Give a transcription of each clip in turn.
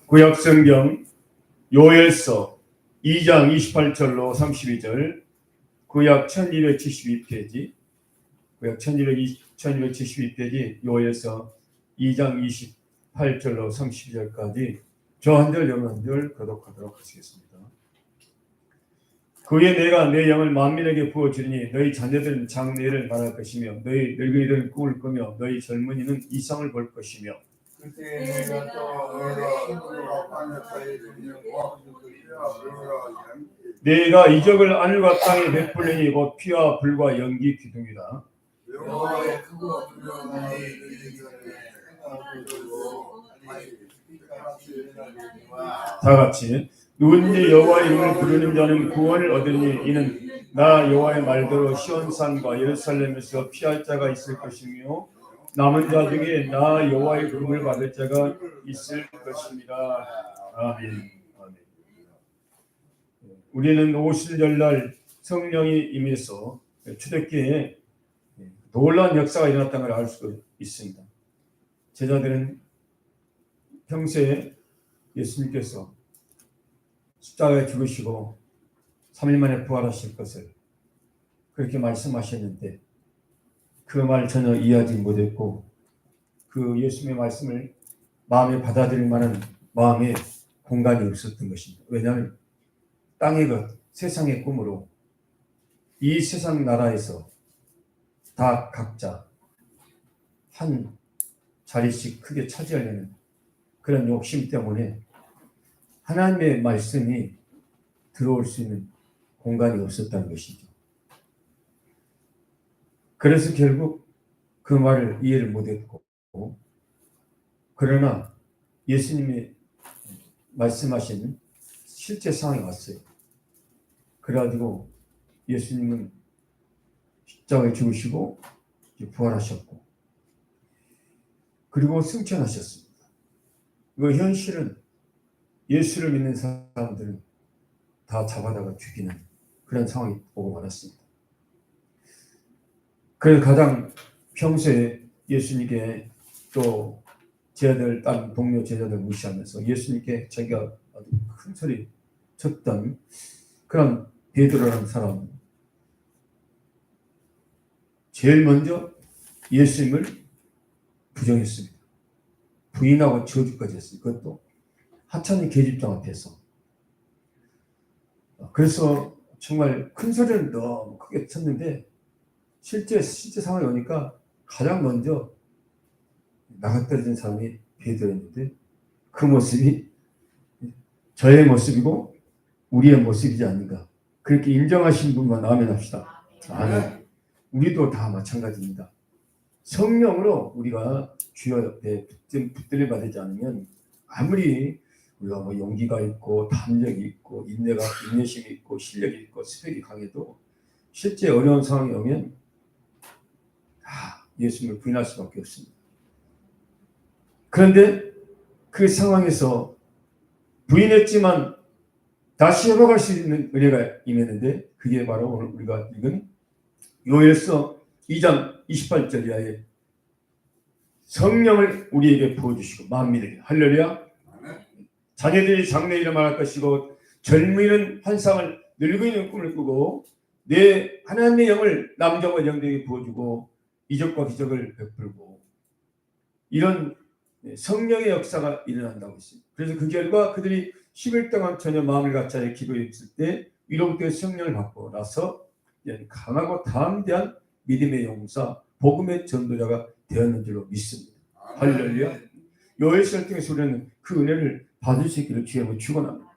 구약성경 요엘서 2장 28절로 32절, 구약 1272페이지, 구약 1272페이지 요엘서 2장 28절로 32절까지 저 한 절 영어 한 절 교독하도록 하시겠습니다. 그에 내가 내 영을 만민에게 부어주리니 너희 자녀들은 장래를 말할 것이며 너희 늙은이들은 꿈을 꾸며 너희 젊은이는 이상을 볼 것이며 그때 내가 또 너희가 땅의 사이에 내가 이적을 하늘과 땅에 베풀리니 곧 피와 불과 연기 기둥이다. 여호와의 크고 두려운 날이 이르기 전에 다 같이 누구든지 여호와의 이름을 부르는 자는 구원을 얻으니 이는 나 여호와의 말대로 시온산과 예루살렘에서 피할 자가 있을 것이며 남은 자 중에 나 여호와의 부름을 받을 자가 있을 것입니다. 아멘. 아멘. 우리는 오순절날 성령이 임해서 초대교회에 놀라운 역사가 일어났다는 걸 알 수 있습니다. 제자들은 평소에 예수님께서 십자가에 죽으시고 3일 만에 부활하실 것을 그렇게 말씀하셨는데 그 말 전혀 이해하지 못했고 그 예수님의 말씀을 마음에 받아들일 만한 마음의 공간이 없었던 것입니다. 왜냐하면 땅의 것, 세상의 꿈으로 이 세상 나라에서 다 각자 한 자리씩 크게 차지하려는 그런 욕심 때문에 하나님의 말씀이 들어올 수 있는 공간이 없었다는 것이죠. 그래서 결국 그 말을 이해를 못했고, 그러나 예수님이 말씀하신 실제 상황이 왔어요. 그래가지고 예수님은 십자가에 죽으시고 부활하셨고 그리고 승천하셨습니다. 그 현실은 예수를 믿는 사람들은 다 잡아다가 죽이는 그런 상황이 오고 말았습니다. 그래서 가장 평소에 예수님께 또 제자들, 다른 동료 제자들 무시하면서 예수님께 자기가 아주 큰 소리 쳤던 그런 베드로라는 사람은 제일 먼저 예수님을 부정했습니다. 부인하고 저주까지 했어요. 그것도 하찮은 계집장 앞에서. 그래서 정말 큰 소리를 너무 크게 쳤는데 실제 상황이 오니까 가장 먼저 나가떨어진 사람이 베드로였는데 그 모습이 저의 모습이고 우리의 모습이지 않는가. 그렇게 인정하신 분만 아멘 합시다. 아멘. 우리도 다 마찬가지입니다. 성령으로 우리가 주여 옆에 붙들림 받지 않으면 아무리 우리가 뭐 용기가 있고 담력이 있고 인내심이 있고 실력이 있고 스펙이 강해도 실제 어려운 상황이 오면 다 예수님을 부인할 수밖에 없습니다. 그런데 그 상황에서 부인했지만 다시 회복할 수 있는 은혜가 임했는데 그게 바로 오늘 우리가 읽은 요엘서 2장 28절 이하에 성령을 우리에게 부어주시고 만민에게 할렐루야. 자녀들이 장래일을 말할 것이고 젊은이는 환상을 늙은이는 꿈을 꾸고 내 하나님의 영을 남자와 여자에게 부어주고 이적과 기적을 베풀고 이런 성령의 역사가 일어난다고 했습니다. 그래서 그 결과 그들이 10일 동안 전혀 마음을 갖지 않아 기도했을 때 위로부터 성령을 받고 나서 강하고 담대한 믿음의 용사, 복음의 전도자가 되었는 줄로 믿습니다. 할렐루야. 요엘서를 통해서 우리는 그 은혜를 받을 수 있기를 주님으로 축원합니다.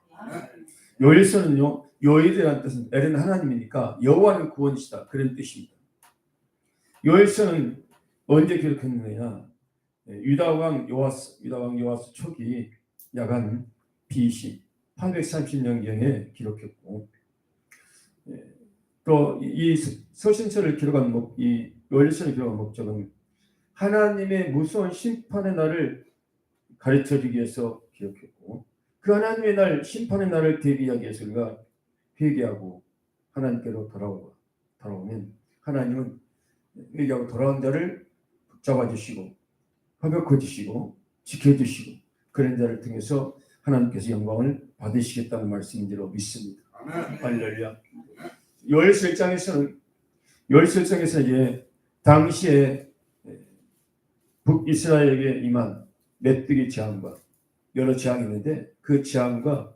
요엘서는요, 요엘이라는 뜻은 엘은 하나님이니까 여호와는 구원이시다 그런 뜻입니다. 요엘서는 언제 기록했느냐? 유다왕 요아스 초기 약간 BC 830년경에 기록했고 또 이 서신서를 기록한 이 요엘서를 기록한 목적은 하나님의 무서운 심판의 날을 가르쳐주기 위해서 기록했고 그 하나님의 날 심판의 날을 대비하기 위해서 우리가 회개하고 하나님께로 돌아오면 하나님은 회개하고 돌아온 자를 붙잡아 주시고 협역해 주시고 지켜주시고 그런 자를 통해서 하나님께서 영광을 받으시겠다는 말씀인지로 믿습니다. 아멘. 할렐루야. 요엘서장에서는 이제 당시에 북이스라엘에게 임한 메뚜기 재앙과 여러 재앙이 있는데 그 재앙과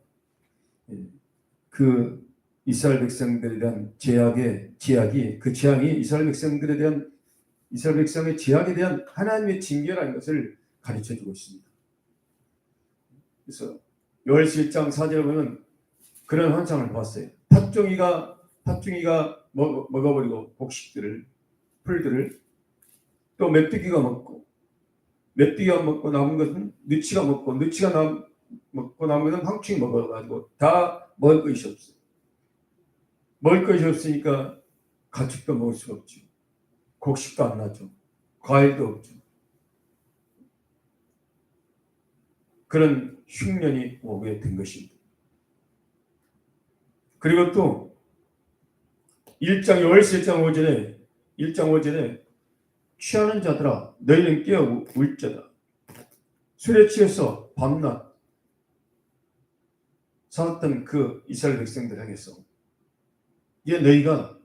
그 이스라엘 백성들에 대한 제약이 그 재앙이 이스라엘 백성의 제약에 대한 하나님의 징계라는 것을 가르쳐주고 있습니다. 그래서 요엘서 1장 4절에 보면 그런 환상을 봤어요. 팥종이가 먹어버리고 풀들을 또 메뚜기가 먹고 남은 것은 누치가 먹고 먹고 남은 것은 황충이 먹어가지고 다 먹을 것이 없어요. 먹을 것이 없으니까 가축도 먹을 수가 없죠. 곡식도 안 나죠. 과일도 없죠. 그런 흉년이 오게 된 것입니다. 그리고 또 요엘서 1장 5절에 취하는 자들아 너희는 깨어 울자다. 술에 취해서 밤낮 살았던 그 이스라엘 백성들 향해서 이제 너희가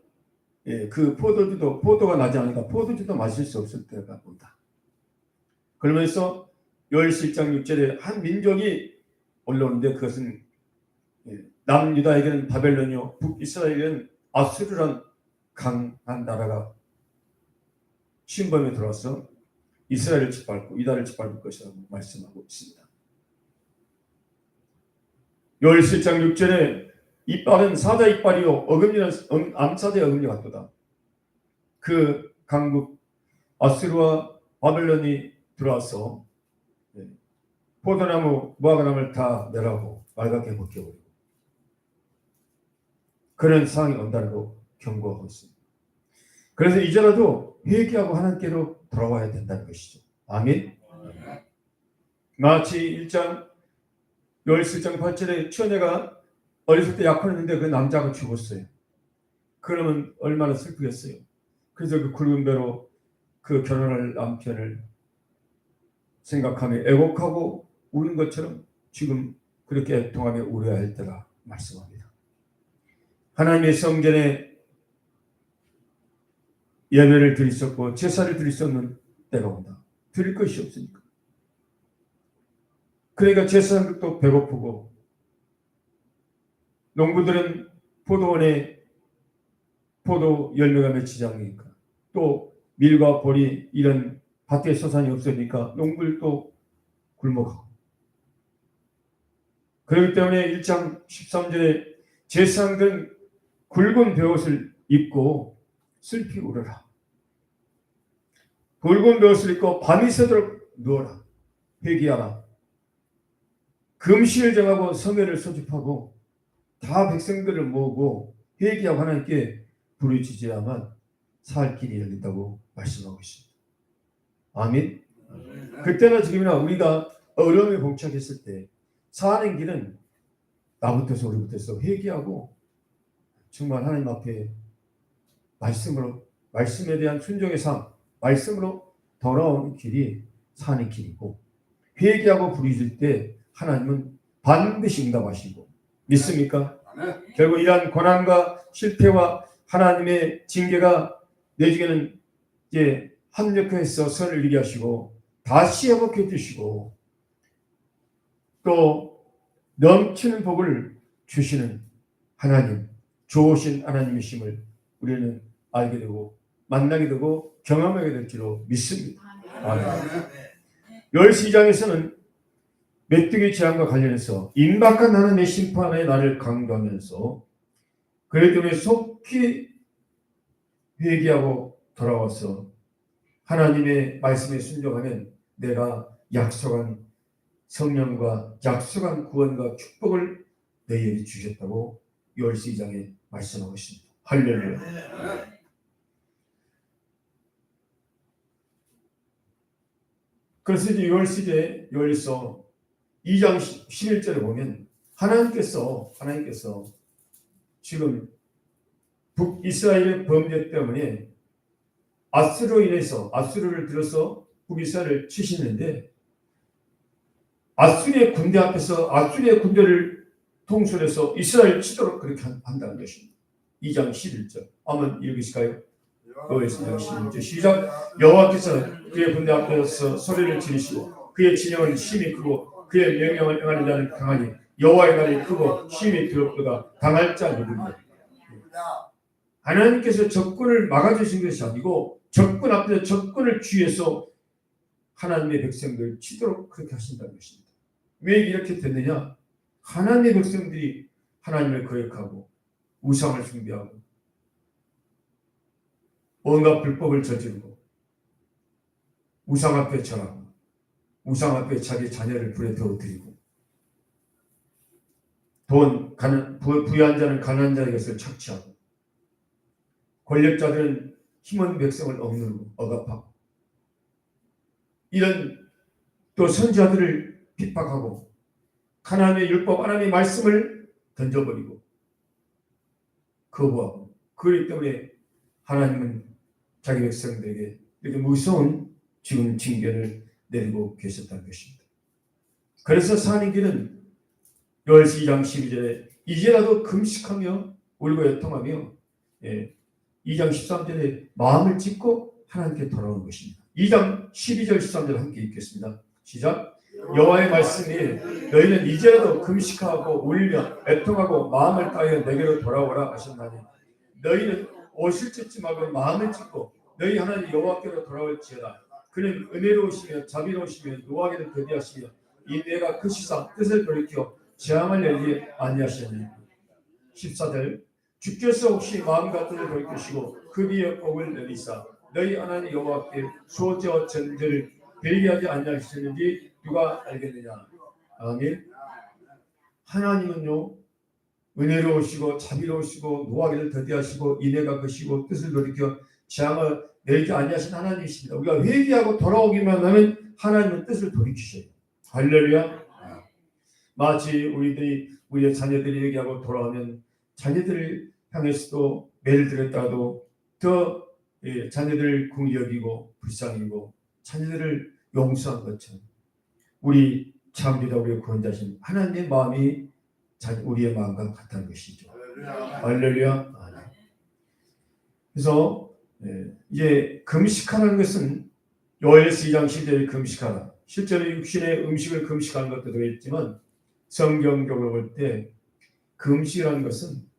그 포도가 나지 않으니까 포도주도 마실 수 없을 때가 온다. 그러면서 요엘서 1장 6절에 한 민족이 올라오는데 그것은 남유다에게는 바벨론이요 북이스라엘에게는 아수르란 강한 나라가 신범에 들어와서 이스라엘을 짓밟고 유다를 짓밟을 것이라고 말씀하고 있습니다. 요엘서 1장 6절에 이빨은 사자 이빨이요 어금니는 암사자의 어금니 같도다. 그 강국 아수르와 바벨론이 들어와서 포도나무 무화과나무를 다 멸하고 말갛게 벗겨버리고 그런 상황이 온다는 거 경고하고 있습니다. 그래서 이제라도 회개하고 하나님께로 돌아와야 된다는 것이죠. 아멘. 마치 요엘서 1장 8절에 처녀가 어렸을 때 약혼했는데 그 남자가 죽었어요. 그러면 얼마나 슬프겠어요. 그래서 그 굵은 배로 그 결혼할 남편을 생각하며 애곡하고 우는 것처럼 지금 그렇게 애통하며 울어야 할 때라 말씀합니다. 하나님의 성전에 예배를 드릴 수 없고 제사를 드릴 수 없는 때가 온다. 드릴 것이 없으니까. 그러니까 제사장들도 배고프고 농부들은 포도원에 포도 열매가 맺히지 않으니까 또 밀과 보리 이런 밭에 소산이 없으니까 농부들도 굶어가고 그렇기 때문에 1장 13절에 제사장들은 굵은 베옷을 입고 슬피 울어라. 굵은 베옷을 입고 밤이 새도록 누워라. 회개하라. 금식을 정하고 성회를 소집하고 다 백성들을 모으고 회개하고 하나님께 부르짖어야만 살 길이 열린다고 말씀하고 있습니다. 아멘. 그때나 지금이나 우리가 어려움에 봉착했을 때 사는 길은 나부터서 우리부터서 회개하고 정말 하나님 앞에 말씀에 대한 순종의 삶, 말씀으로 돌아오는 길이 사는 길이고 회개하고 부르짖을 때 하나님은 반드시 응답하시고 믿습니까? 결국 이러한 고난과 실패와 하나님의 징계가 내중에는 이제 합력해서 선을 이루게 하시고 다시 회복해 주시고 또 넘치는 복을 주시는 하나님, 좋으신 하나님이심을 우리는 알게 되고 만나게 되고 경험하게 될 줄로 믿습니다. 요엘서 2장에서는 메뚜기 재앙과 관련해서 임박한 하나님의 심판에 나를 강조하면서 그에 때문에 속히 회개하고 돌아와서 하나님의 말씀에 순종하면 내가 약속한 성령과 약속한 구원과 축복을 너희에게 주셨다고 요엘서 2장에 말씀하고 있습니다. 할렐루야. 그래서 이제 요엘서 2장 11절에 보면 하나님께서 지금 북이스라엘의 범죄 때문에 아수르로 인해서 아수르를 들어서 북이스라엘을 치시는데 아수리의 군대 앞에서 아수리의 군대를 통솔해서 이스라엘 치도록 그렇게 한다는 것입니다. 2장 11절. 한번 읽으실까요? 여호와께서 2장 11절 시작. 여호와께서 그의 군대 앞에서 소리를 지르시고 그의 진영은 심히 크고 그의 명령을 행하는 자는 강하니 여호와의 날이 크고 심히 두렵도다. 당할 자 누구냐. 하나님께서 적군을 막아주신 것이 아니고 적군 앞에서 적군을 취해서 하나님의 백성들을 치도록 그렇게 하신다는 것입니다. 왜 이렇게 됐느냐? 하나님의 백성들이 하나님을 거역하고 우상을 숭배하고 온갖 불법을 저지르고 우상 앞에 절하고 우상 앞에 자기 자녀를 불에 태워드리고 부유한 자는 가난한 자의 것을 착취하고 권력자들은 힘없는 백성을 억누르고 억압하고 이런 또 선지자들을 핍박하고 하나님의 율법 하나님의 말씀을 던져버리고 거부하고 그렇기 때문에 하나님은 자기 백성들에게 이렇게 무서운 지금 징계를 내리고 계셨다는 것입니다. 그래서 사님기는 요엘서 2장 12절에 이제라도 금식하며 울고 애통하며 2장 13절에 마음을 찢고 하나님께 돌아오는 것입니다. 2장 12절 13절 함께 읽겠습니다. 시작. 여호와의 말씀이 너희는 이제라도 금식하고 울며 애통하고 마음을 다하여 내게로 돌아오라 하셨나니 너희는 옷을 찢지 말고 마음을 찢고 너희 하나님 여호와께로 돌아올지어다. 그는 은혜로우시며 자비로우시며 노하기를 더디하시며 이 내가 그 시상 뜻을 돌이켜 재앙을 내리지 아니하시니 14절 주께서 혹시 마음과 뜻을 돌이키시고 그 뒤에 복을 내리사 너희 하나님 여호와께 소재와 전제를 배기하지 아니하시는지 누가 알겠느냐. 아멘. 하나님은요 은혜로우시고 자비로우시고 노하기를 더디하시고 인애가 크시고 뜻을 돌이켜 재앙을 내리지 아니하신 하나님이십니다. 우리가 회개하고 돌아오기만 하면 하나님은 뜻을 돌이키셔요. 할렐루야. 마치 우리의 자녀들이 회개하고 돌아오면 자녀들을 향해서도 매를 들었다도 더 자녀들을 긍휼히 여기고 불쌍히 여기고 자녀들을 용서한 것처럼 우리 참비다 우리의 구원자신 하나님의 마음이 우리의 마음과 같다는 것이죠. 할렐루야. 그래서 이제 금식하는 것은 요엘서 2장 10절에 금식하라. 실제로 육신의 음식을 금식하는 것도 되겠지만 성경적으로 볼 때 금식이라는 것은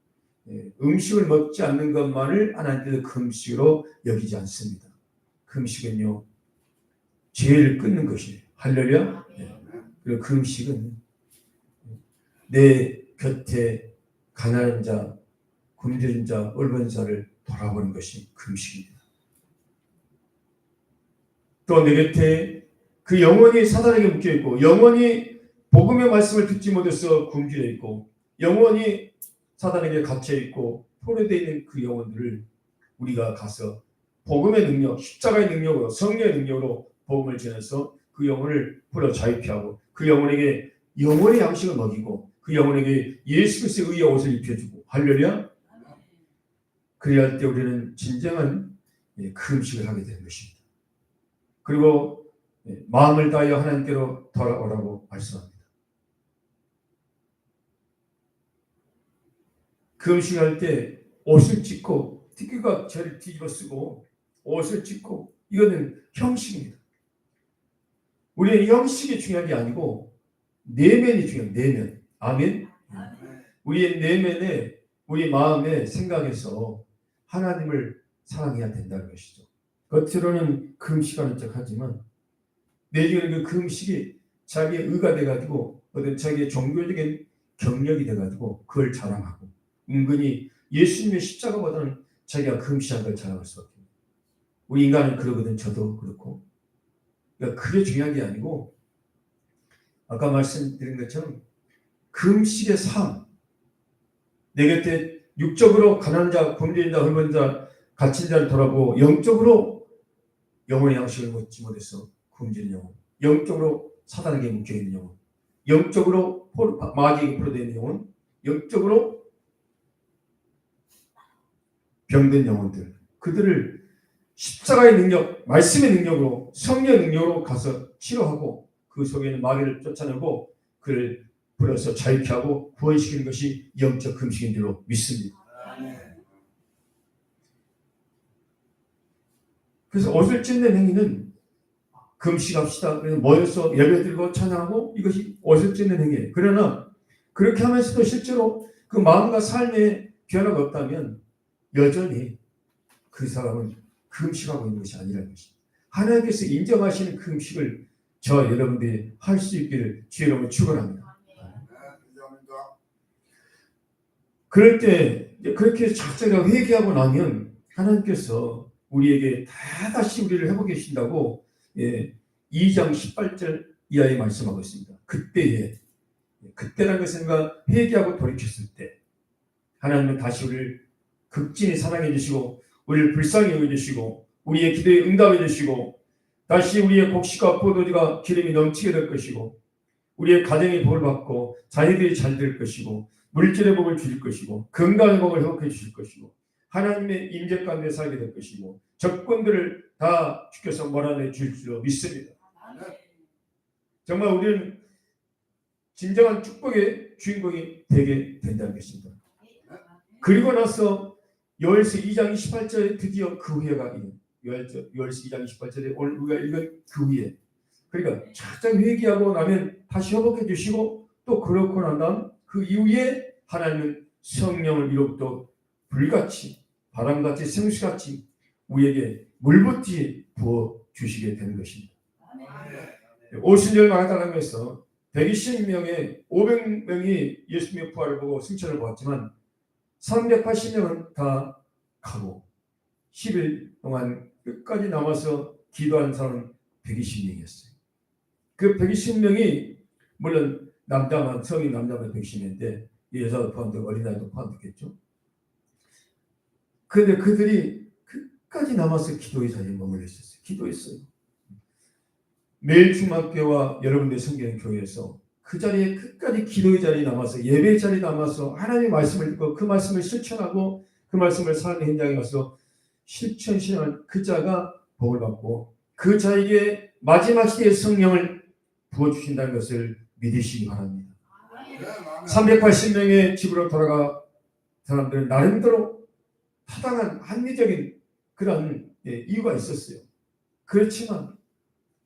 음식을 먹지 않는 것만을 하나님께서 금식으로 여기지 않습니다. 금식은요 죄를 끊는 것이에요. 할렐루야. 그리고 금식은 내 곁에 가난한 자, 굶주린 자, 얼른 자를 돌아보는 것이 금식입니다. 또 내 곁에 그 영혼이 사단에게 묶여있고 영혼이 복음의 말씀을 듣지 못해서 굶주려 있고 영혼이 사단에게 갇혀있고 포로되어 있는 그 영혼들을 우리가 가서 복음의 능력, 십자가의 능력으로 성령의 능력으로 복음을 전해서 그 영혼을 풀어 자유케 하고 그 영혼에게 영혼의 양식을 먹이고 그 영혼에게 예수 그리스도의 의의 옷을 입혀주고 할렐루야. 그래야 할 때 우리는 진정한 금식을 하게 되는 것입니다. 그리고 마음을 다하여 하나님께로 돌아오라고 말씀합니다. 금식할 때 옷을 찢고 티끌과 죄를 뒤집어 쓰고 옷을 찢고 이거는 형식입니다. 우리의 형식이 중요한 게 아니고 내면이 중요해요. 내면. 아멘. 우리의 내면에 우리 마음의 생각에서 하나님을 사랑해야 된다는 것이죠. 겉으로는 금식하는 척하지만 내중에는 그 금식이 자기의 의가 돼가지고 어떤 자기의 종교적인 경력이 돼가지고 그걸 자랑하고 은근히 예수님의 십자가보다는 자기가 금식한 걸 자랑할 수밖에 없어요. 우리 인간은 그러거든. 저도 그렇고. 그러니까 그게 중요한 게 아니고 아까 말씀드린 것처럼 금식의 삶, 내 곁에 육적으로 가난한 자, 굶주린 자, 헐벗은 자, 갇힌 자를 돌아보고 영적으로 영혼의 양식을 먹지 못해서 굶주린 영혼, 영적으로 사단에게 묶여있는 영혼, 영적으로 마귀에게 포로되어 있는 영혼, 영적으로 병든 영혼들, 그들을 십자가의 능력, 말씀의 능력으로 성령의 능력으로 가서 치료하고 그 속에 있는 마귀를 쫓아내고 그를 불어서 자유케 하고 구원시키는 것이 영적 금식인 줄로 믿습니다. 그래서 옷을 찢는 행위는 금식합시다. 모여서 예배드리고 찬양하고 이것이 옷을 찢는 행위예요. 그러나 그렇게 하면서도 실제로 그 마음과 삶에 변화가 없다면 여전히 그 사람은 금식하고 있는 것이 아니라는 것입니다. 하나님께서 인정하시는 금식을 저 여러분들이 할 수 있기를 주의 이름으로 축원합니다. 그럴 때 그렇게 작자가 회개하고 나면 하나님께서 우리에게 다시 우리를 회복해 주신다고 2장 18절 이하에 말씀하고 있습니다. 그때라는 것은 회개하고 돌이켰을 때 하나님은 다시 우리를 극진히 사랑해 주시고 우리를 불쌍히 여겨 주시고 우리의 기도에 응답해 주시고 다시 우리의 곡식과 포도주가 기름이 넘치게 될 것이고 우리의 가정이 복을 받고 자녀들이 잘 될 것이고 물질의 복을 주실 것이고 건강의 복을 회복해 주실 것이고 하나님의 임재 가운데 살게 될 것이고 적군들을 다 주께서 몰아내 주실 줄 믿습니다. 정말 우리는 진정한 축복의 주인공이 되게 된다는 것입니다. 그리고 나서 요엘서 2장 28절에 드디어 그 후회가 있는 요엘서 2장 28절에 오늘 우리가 읽은 그 후에 그러니까 작작 회개하고 나면 다시 회복해 주시고 또 그렇고 난 다음 그 이후에 하나님은 성령을 이로부터 불같이 바람같이 생수같이 우리에게 물붓이 부어 주시게 되는 것입니다. 오순절 마가다락에서 120명에 500명이 예수님의 부활을 보고 승천을 보았지만 380명은 다 가고 10일 동안 끝까지 남아서 기도하는 사람은 120명이었어요. 그 120명이 물론 남자만 성인 남자만 120명인데 여자도 포함되고 어린아이도 포함됐겠죠. 그런데 그들이 끝까지 남아서 기도의 자리에 머물러 있었어요. 기도했어요. 매일 중학교와 여러분들 성경 교회에서 그 자리에 끝까지 기도의 자리에 남아서 예배의 자리에 남아서 하나님의 말씀을 듣고 그 말씀을 실천하고 그 말씀을 삶의 현장에 가서 실천하는 그 자가 복을 받고 그 자에게 마지막 시대의 성령을 부어주신다는 것을 믿으시기 바랍니다. 380명의 집으로 돌아가 사람들은 나름대로 타당한 합리적인 그런 이유가 있었어요. 그렇지만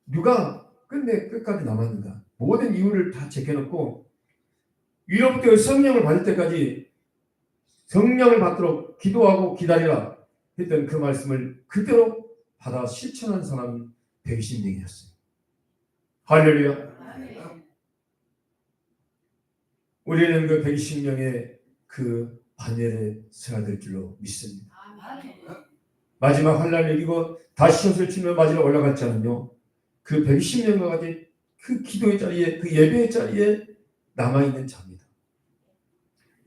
누가 끝내 끝까지 남았는가? 모든 이유를 다 제껴놓고 위로부터 성령을 받을 때까지 성령을 받도록 기도하고 기다리라 했던 그 말씀을 그대로 받아 실천한 사람은 120명이었어요. 할렐루야. 우리는 그 120명의 그 반열에 서야 될 줄로 믿습니다. 마지막 환난을 이기고 다시 젖을 치며 마지막 올라갔잖아요. 그 120명과 같이 그 기도의 자리에 그 예배의 자리에 남아있는 자입니다.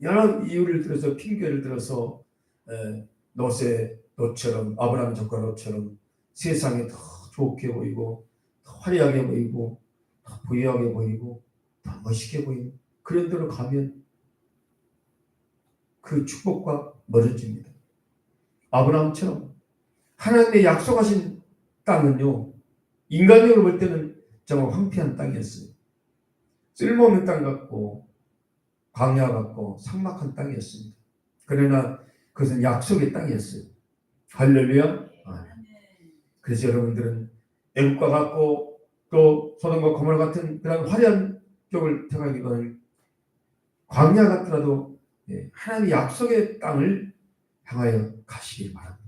여러 이유를 들어서 핑계를 들어서 노처럼 아브라함 적과 롯처럼 세상에 더 좋게 보이고 더 화려하게 보이고 더 부유하게 보이고 더 멋있게 보이는 그런 데로 가면 그 축복과 멀어집니다. 아브라함처럼 하나님의 약속하신 땅은요 인간적으로 볼 때는 정말 황폐한 땅이었어요. 쓸모없는 땅 같고 광야 같고 삭막한 땅이었습니다. 그러나 그것은 약속의 땅이었어요. 할렐루야. 그래서 여러분들은 애국과 같고 또 소돔과 고모라 같은 그런 화려한 쪽을 택하기보다는 광야 같더라도 하나님의 약속의 땅을 향하여 가시길 바랍니다.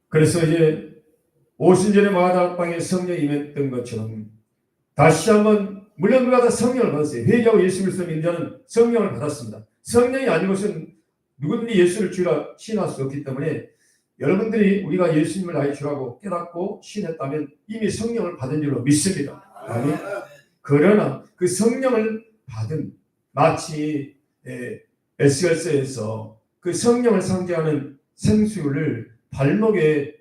그래서 이제 오순절에 마가다락방에 성령이 임했던 것처럼 다시 한번 물론 누가 다 성령을 받았어요. 회개하고 예수 그리스도를 믿는 자는 성령을 받았습니다. 성령이 아닌 것은 누구든지 예수를 주라 시인할 수 없기 때문에 여러분들이 우리가 예수님을 나의 주라고 깨닫고 시인했다면 이미 성령을 받은 줄로 믿습니다. 아멘. 그러나 그 성령을 받은 마치 에스겔서에서 그 성령을 상징하는 생수를 발목에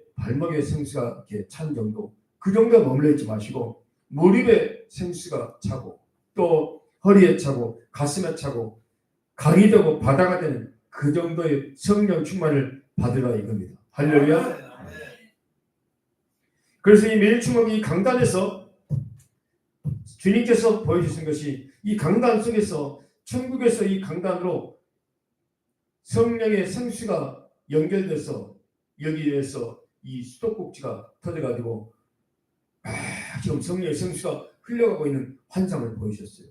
생수가 이렇게 찬 정도 그 정도에 머물러 있지 마시고 무릎에 생수가 차고 또 허리에 차고 가슴에 차고 강이 되고 바다가 되는 그 정도의 성령 충만을 받으라 이겁니다. 할렐루야. 그래서 이 매일주목이 강단에서 주님께서 보여주신 것이 이 강단 속에서 천국에서 이 강단으로 성령의 생수가 연결돼서 여기에서 이 수도꼭지가 터져가지고 지금 성령의 생수가 흘러가고 있는 환상을 보여주셨어요.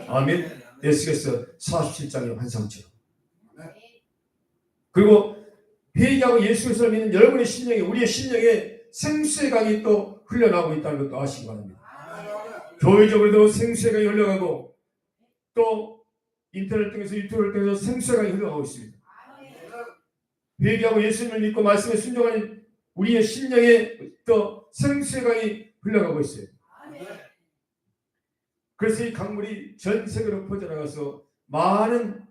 아멘. 에스겔서 47장의 환상처럼. 그리고 회개하고 예수 그리스도를 믿는 여러분의 심령에, 우리의 심령에 생수의 강이 또 흘러나오고 있다는 것도 아시기 바랍니다. 교회적으로도 생수의 강이 흘러가고 또 인터넷 통해서 유튜브를 통해서 생수의 강이 흘러가고 있습니다. 회개하고 예수님을 믿고 말씀에 순종하는 우리의 심령에 또 생수의 강이 흘러가고 있어요. 그래서 이 강물이 전 세계로 퍼져나가서 많은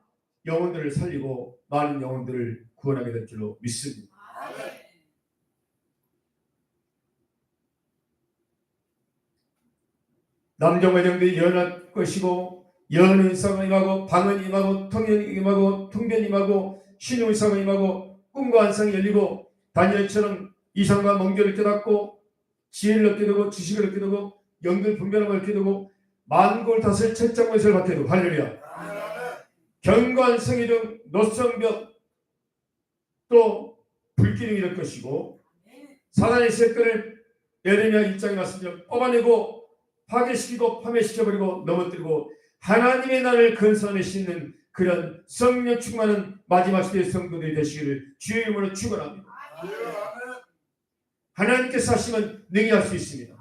영혼들을 살리고 많은 영혼들을 구원하게 될 줄로 믿습니다. 남정과 정들이 연할 것이고 연은 성은 임하고 방은 임하고 통연이 임하고 통변이 임하고 신용의 성은 임하고 꿈과 환상이 열리고 다니엘처럼 이상과 몽결을 깨닫고 지혜를 얻게 되고 지식을 얻게 되고 영들 분별함을 얻게 되고 만국을 다스릴 철장권세를 받게 되고 할렐루야. 견고한 성이 등 노성벽 또 불기둥이 될 것이고 사단의 세권을 에레미야 1장에 말씀처럼 뽑아내고 파괴시키고 파멸시켜버리고 넘어뜨리고 하나님의 나라를 건설함에 싣는 그런 성령 충만한 마지막 시대의 성도들이 되시기를 주의 이름으로 축원합니다. 하나님께서 하시면 능히할 수 있습니다.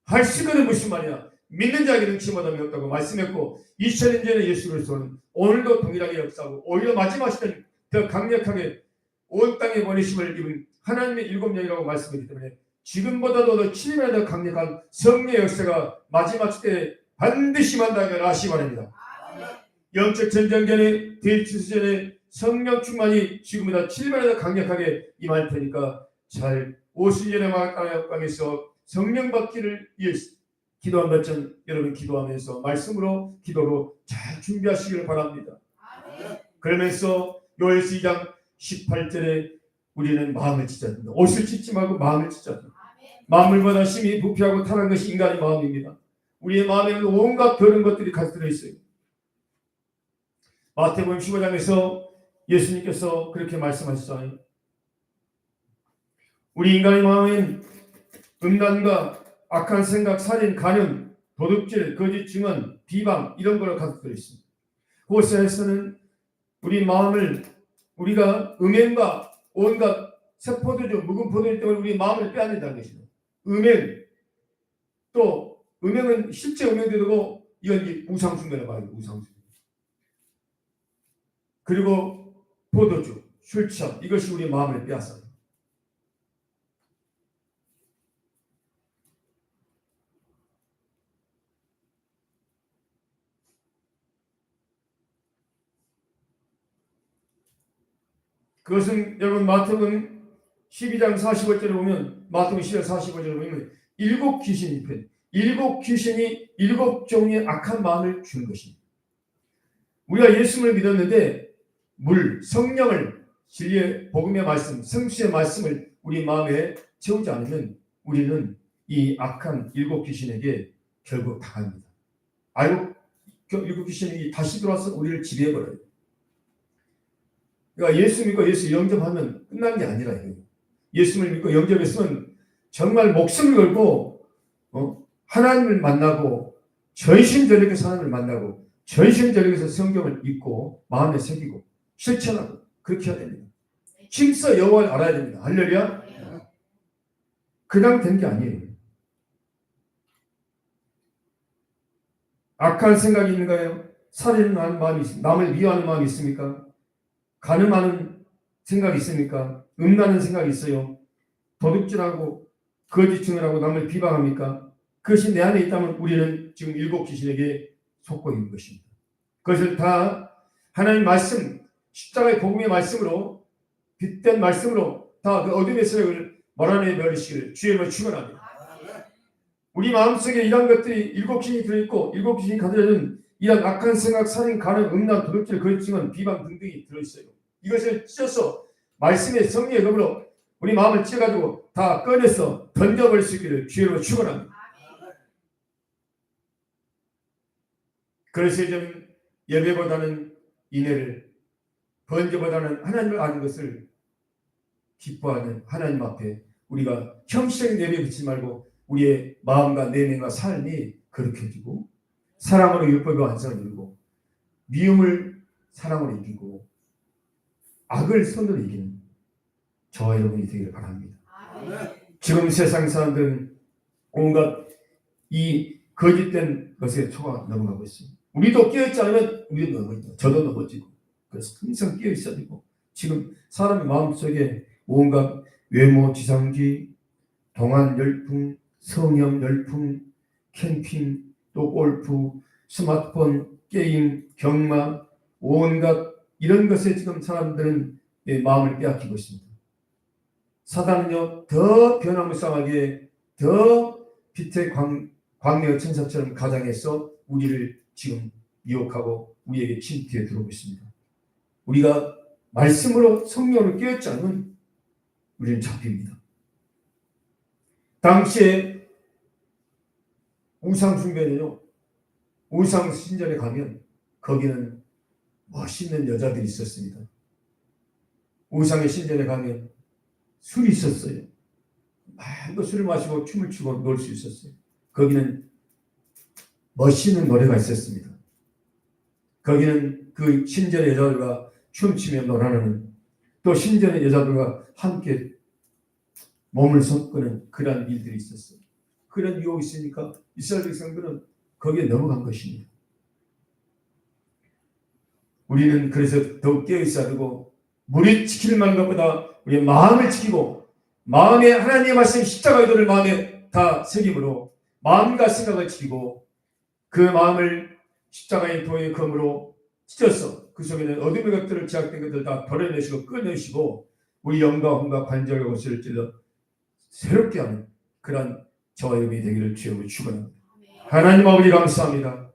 할 수 있거든 무슨 말이야. 믿는 자에게는 능치마다 없다고 말씀했고 2000년 전에 예수 그리스도는 오늘도 동일하게 역사하고 오히려 마지막 시대는 더 강력하게 온 땅에 보내심을 입은 하나님의 일곱 영이라고 말씀했기 때문에 지금보다도 더 7배나 더 강력한 성령의 역사가 마지막 시대에 반드시 만나기를 아시기 바랍니다. 영적 전쟁 전에 대치수 전에 성령 충만이 지금보다 7배나 더 강력하게 임할 테니까 잘 50년의 마가방에서 성령 받기를 위해서 기도한 것처럼 여러분 기도하면서 말씀으로 기도로 잘 준비하시기를 바랍니다. 그러면서 요엘서 2장 18절에 우리는 마음을 찢어야 된다. 옷을 찢지 말고 마음을 찢어야 된다. 마음을보다 심히 부패하고 타락한 것이 인간의 마음입니다. 우리의 마음에는 온갖 더러운 것들이 가득 들어있어요. 마태복음 15장에서 예수님께서 그렇게 말씀하셨잖아요. 우리 인간의 마음엔 음란과 악한 생각, 살인, 간음, 도둑질, 거짓 증언, 비방 이런 거로 가득 들어있습니다. 호세아에서는 우리 마음을 우리가 음행과 온갖 세포도주, 묵은 포도주 때문에 우리 마음을 빼앗는다는 것입니다. 음행, 또 음행은 실제 음행도 되고 이건 우상숭배라고 봐요. 우상숭배. 그리고 포도주, 술 취함 이것이 우리 마음을 빼앗아요. 그것은 여러분 마태복음 12장 45절에 보면 마태복음 12장 45절에 보면 일곱 귀신이 일곱 귀신이 일곱 종의 악한 마음을 주는 것입니다. 우리가 예수를 믿었는데 물, 성령을 진리의 복음의 말씀, 성수의 말씀을 우리 마음에 채우지 않으면 우리는 이 악한 일곱 귀신에게 결국 당합니다. 알고 일곱 귀신이 다시 들어와서 우리를 지배해버려요. 그러니까 예수 믿고 예수 영접하면 끝난 게 아니라 예수를 믿고 영접했으면 정말 목숨을 걸고 하나님을 만나고 전심전력에서 하나님을 만나고 전심전력에서 성경을 읽고 마음에 새기고 실천하고 그렇게 해야 됩니다. 힘써 여호와를 알아야 됩니다. 할렐루야. 그냥 된 게 아니에요. 악한 생각이 있는가요? 살인하는 마음이 있습니까? 남을 미워하는 마음이 있습니까? 간음하는 생각이 있습니까? 음란한 생각이 있어요. 도둑질하고 거짓 증언하고 남을 비방합니까? 그것이 내 안에 있다면 우리는 지금 일곱 귀신에게 속고 있는 것입니다. 그것을 다 하나님 말씀, 십자가의 복음의 말씀으로 빛된 말씀으로 다 그 어둠의 세력을 몰아내 버리시기를 주의 이름으로 축원합니다. 우리 마음속에 이런 것들이 일곱 귀신이 들어있고 일곱 귀신이 가져다는 이런 악한 생각, 살인, 간음, 음란, 도둑질, 거짓 증언, 비방 등등이 들어있어요. 이것을 찢어서 말씀의 성령의 검으로 우리 마음을 찢어가지고 다 꺼내서 던져버릴 수 있기를 주의로 축원합니다. 그래서 좀 예배보다는 인애를, 번제보다는 하나님을 아는 것을 기뻐하는 하나님 앞에 우리가 형식적인 예배 붙이지 말고 우리의 마음과 내면과 삶이 거룩해지고 사랑으로 율법의 완성을 이루고 미움을 사랑으로 이기고 악을 손으로 이기는 저와 여러분이 되기를 바랍니다. 지금 세상 사람들은 온갖 이 거짓된 것에 초가 넘어가고 있습니다. 우리도 깨어있지 않으면 우리도 넘어지고 저도 넘어지고 그래서 항상 깨어있어야 되고 지금 사람의 마음속에 온갖 외모 지상주의, 동안 열풍, 성형 열풍, 캠핑, 또 골프, 스마트폰, 게임, 경마 온갖 이런 것에 지금 사람들은 마음을 빼앗기고 있습니다. 사단은요 더 변화무쌍하게 더 빛의 광명의 천사처럼 가장해서 우리를 지금 미혹하고 우리에게 침투해 들어오고 있습니다. 우리가 말씀으로 성령으로 깨었지 않으면 우리는 잡힙니다. 당시에 우상 숭배는요 우상 신전에 가면 거기는 멋있는 여자들이 있었습니다. 우상의 신전에 가면 술이 있었어요. 마음껏 술을 마시고 춤을 추고 놀 수 있었어요. 거기는 멋있는 노래가 있었습니다. 거기는 그 신전의 여자들과 춤추며 놀아나는 또 신전의 여자들과 함께 몸을 섞는 그런 일들이 있었어요. 그런 유혹이 있으니까 이스라엘 백성들은 거기에 넘어간 것입니다. 우리는 그래서 더욱 깨어있어야 되고 무리 지키는 것보다 우리의 마음을 지키고 마음에 하나님의 말씀 십자가 의도를 마음에 다 새김으로 마음과 생각을 지키고 그 마음을 십자가의 도의 검으로 찢어서 그 속에는 어둠의 것들을 제약된 것들 다 버려내시고 꺼내시고 우리 영과 혼과 관절과 것을 찔러 새롭게 하는 그런 저와 여러분이 되기를 주여 축원합니다. 하나님 아버지 감사합니다.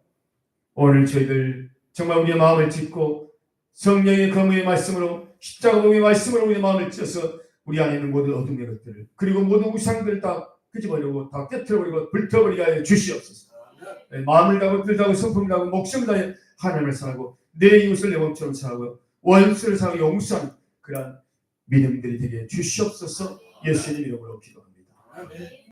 오늘 저희들 정말 우리의 마음을 찢고 성령의 검의 말씀으로 십자가 검의 말씀으로 우리의 마음을 찢어서 우리 안에 있는 모든 어둠의 것들을 그리고 모든 우상들을 다 끄집어내고 다 깨트려버리고 불태워버리게 하여 주시옵소서. 마음을 다하고 뜻을 다하고 성품을 다하고 목숨을 다해 하나님을 사랑하고 내 이웃을 내 몸처럼 사랑하고 원수를 사랑하고 용서하는 그러한 믿음들이 되게 주시옵소서. 예수님 이름으로 기도합니다.